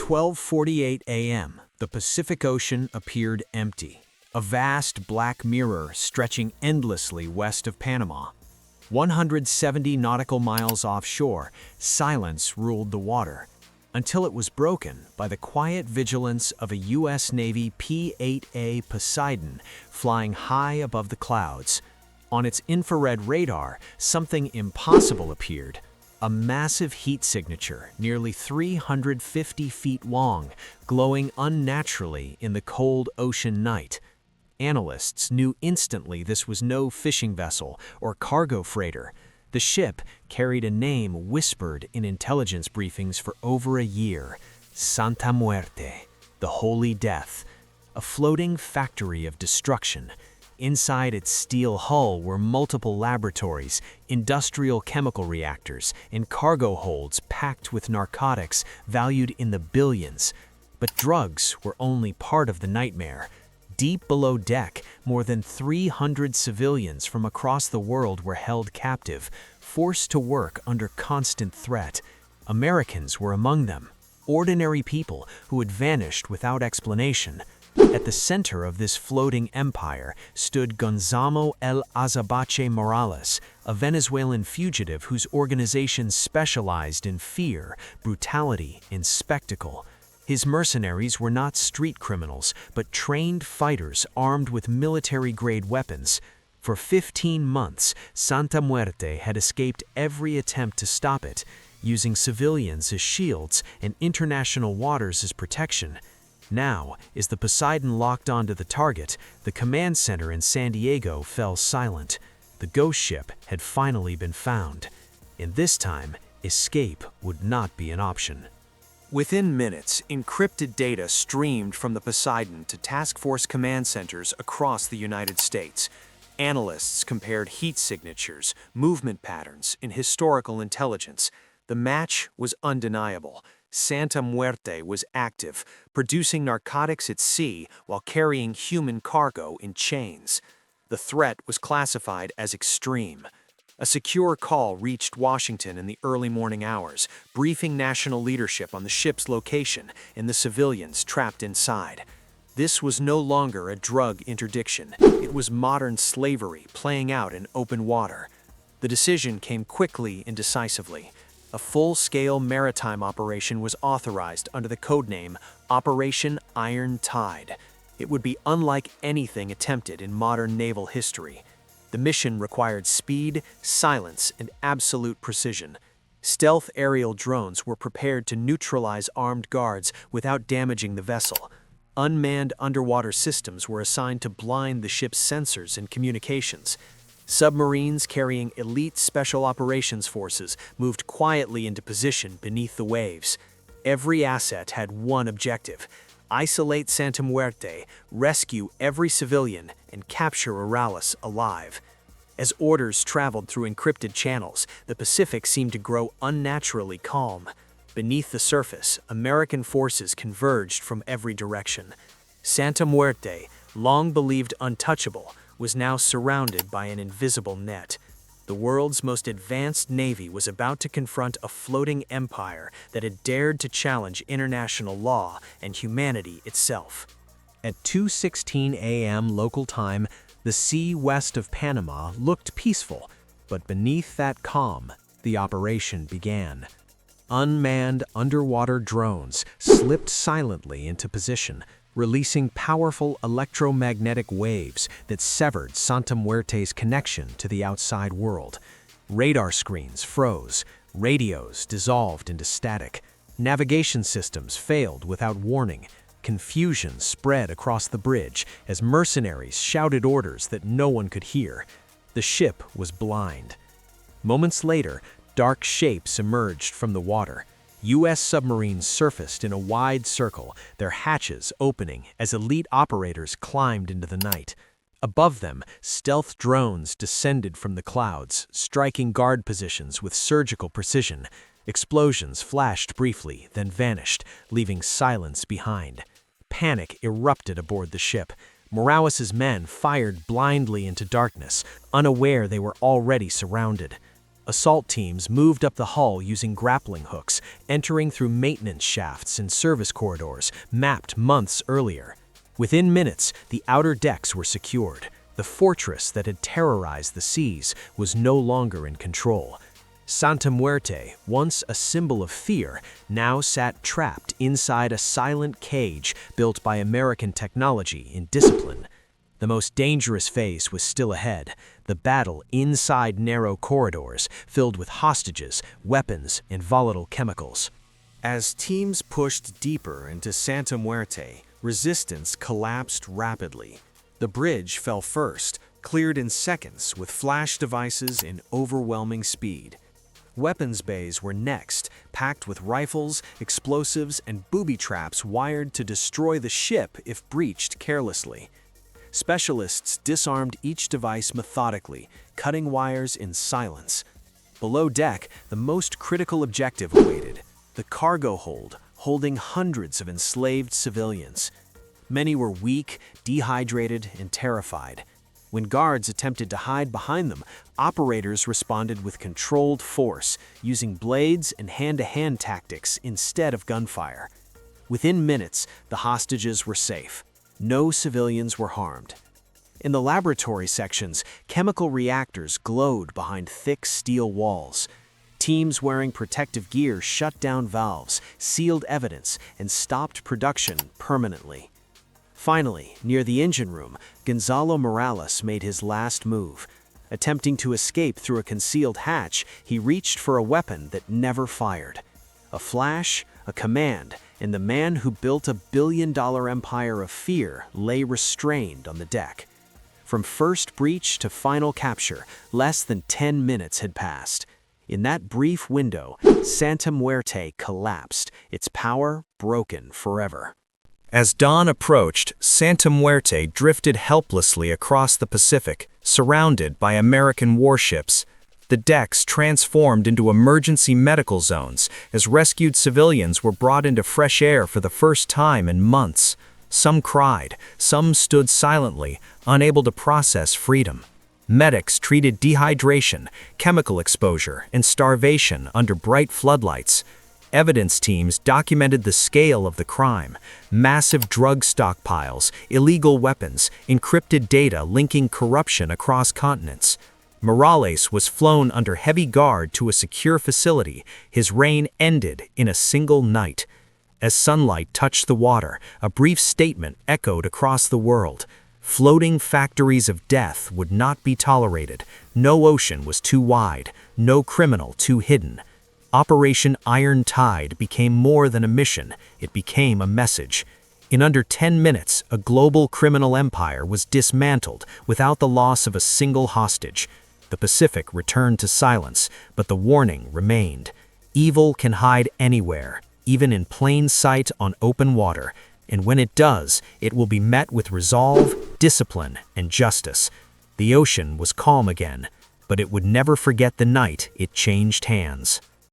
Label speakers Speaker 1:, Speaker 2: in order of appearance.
Speaker 1: 12:48 a.m., the Pacific Ocean appeared empty, a vast black mirror stretching endlessly west of Panama. 170 nautical miles offshore, silence ruled the water, until it was broken by the quiet vigilance of a U.S. Navy P-8A Poseidon flying high above the clouds. On its infrared radar, something impossible appeared. A massive heat signature, nearly 350 feet long, glowing unnaturally in the cold ocean night. Analysts knew instantly this was no fishing vessel or cargo freighter. The ship carried a name whispered in intelligence briefings for over a year: Santa Muerte, the Holy Death, a floating factory of destruction. Inside its steel hull were multiple laboratories, industrial chemical reactors, and cargo holds packed with narcotics valued in the billions. But drugs were only part of the nightmare. Deep below deck, more than 300 civilians from across the world were held captive, forced to work under constant threat. Americans were among them, ordinary people who had vanished without explanation. At the center of this floating empire stood Gonzalo El Azabache Morales, a Venezuelan fugitive whose organization specialized in fear, brutality, and spectacle. His mercenaries were not street criminals, but trained fighters armed with military-grade weapons. For 15 months, Santa Muerte had escaped every attempt to stop it, using civilians as shields and international waters as protection. Now, as the Poseidon locked onto the target, the command center in San Diego fell silent. The ghost ship had finally been found, and this time, escape would not be an option. Within minutes, encrypted data streamed from the Poseidon to task force command centers across the United States. Analysts compared heat signatures, movement patterns, and historical intelligence. The match was undeniable. Santa Muerte was active, producing narcotics at sea while carrying human cargo in chains. The threat was classified as extreme. A secure call reached Washington in the early morning hours, briefing national leadership on the ship's location and the civilians trapped inside. This was no longer a drug interdiction. It was modern slavery playing out in open water. The decision came quickly and decisively. A full-scale maritime operation was authorized under the codename Operation Iron Tide. It would be unlike anything attempted in modern naval history. The mission required speed, silence, and absolute precision. Stealth aerial drones were prepared to neutralize armed guards without damaging the vessel. Unmanned underwater systems were assigned to blind the ship's sensors and communications. Submarines carrying elite special operations forces moved quietly into position beneath the waves. Every asset had one objective: isolate Santa Muerte, rescue every civilian, and capture Morales alive. As orders traveled through encrypted channels, the Pacific seemed to grow unnaturally calm. Beneath the surface, American forces converged from every direction. Santa Muerte, long believed untouchable, was now surrounded by an invisible net. The world's most advanced navy was about to confront a floating empire that had dared to challenge international law and humanity itself. At 2:16 a.m. local time, the sea west of Panama looked peaceful, but beneath that calm, the operation began. Unmanned underwater drones slipped silently into position, releasing powerful electromagnetic waves that severed Santa Muerte's connection to the outside world. Radar screens froze, radios dissolved into static, navigation systems failed without warning. Confusion spread across the bridge as mercenaries shouted orders that no one could hear. The ship was blind. Moments later, dark shapes emerged from the water. U.S. submarines surfaced in a wide circle, their hatches opening as elite operators climbed into the night. Above them, stealth drones descended from the clouds, striking guard positions with surgical precision. Explosions flashed briefly, then vanished, leaving silence behind. Panic erupted aboard the ship. Morales' men fired blindly into darkness, unaware they were already surrounded. Assault teams moved up the hull using grappling hooks, entering through maintenance shafts and service corridors mapped months earlier. Within minutes, the outer decks were secured. The fortress that had terrorized the seas was no longer in control. Santa Muerte, once a symbol of fear, now sat trapped inside a silent cage built by American technology and discipline. The most dangerous phase was still ahead, the battle inside narrow corridors filled with hostages, weapons, and volatile chemicals. As teams pushed deeper into Santa Muerte, resistance collapsed rapidly. The bridge fell first, cleared in seconds with flash devices in overwhelming speed. Weapons bays were next, packed with rifles, explosives, and booby traps wired to destroy the ship if breached carelessly. Specialists disarmed each device methodically, cutting wires in silence. Below deck, the most critical objective awaited: the cargo hold, holding hundreds of enslaved civilians. Many were weak, dehydrated, and terrified. When guards attempted to hide behind them, operators responded with controlled force, using blades and hand-to-hand tactics instead of gunfire. Within minutes, the hostages were safe. No civilians were harmed. In the laboratory sections, chemical reactors glowed behind thick steel walls. Teams wearing protective gear shut down valves, sealed evidence, and stopped production permanently. Finally, near the engine room, Gonzalo Morales made his last move. Attempting to escape through a concealed hatch, he reached for a weapon that never fired. A flash, a command, and the man who built a billion-dollar empire of fear lay restrained on the deck. From first breach to final capture, less than 10 minutes had passed. In that brief window, Santa Muerte collapsed, its power broken forever. As dawn approached, Santa Muerte drifted helplessly across the Pacific, surrounded by American warships. The decks transformed into emergency medical zones as rescued civilians were brought into fresh air for the first time in months. Some cried, some stood silently, unable to process freedom. Medics treated dehydration, chemical exposure, and starvation under bright floodlights. Evidence teams documented the scale of the crime: massive drug stockpiles, illegal weapons, encrypted data linking corruption across continents. Morales was flown under heavy guard to a secure facility, his reign ended in a single night. As sunlight touched the water, a brief statement echoed across the world. Floating factories of death would not be tolerated. No ocean was too wide, no criminal too hidden. Operation Iron Tide became more than a mission, it became a message. In under 10 minutes, a global criminal empire was dismantled without the loss of a single hostage. The Pacific returned to silence, but the warning remained. Evil can hide anywhere, even in plain sight on open water, and when it does, it will be met with resolve, discipline, and justice. The ocean was calm again, but it would never forget the night it changed hands.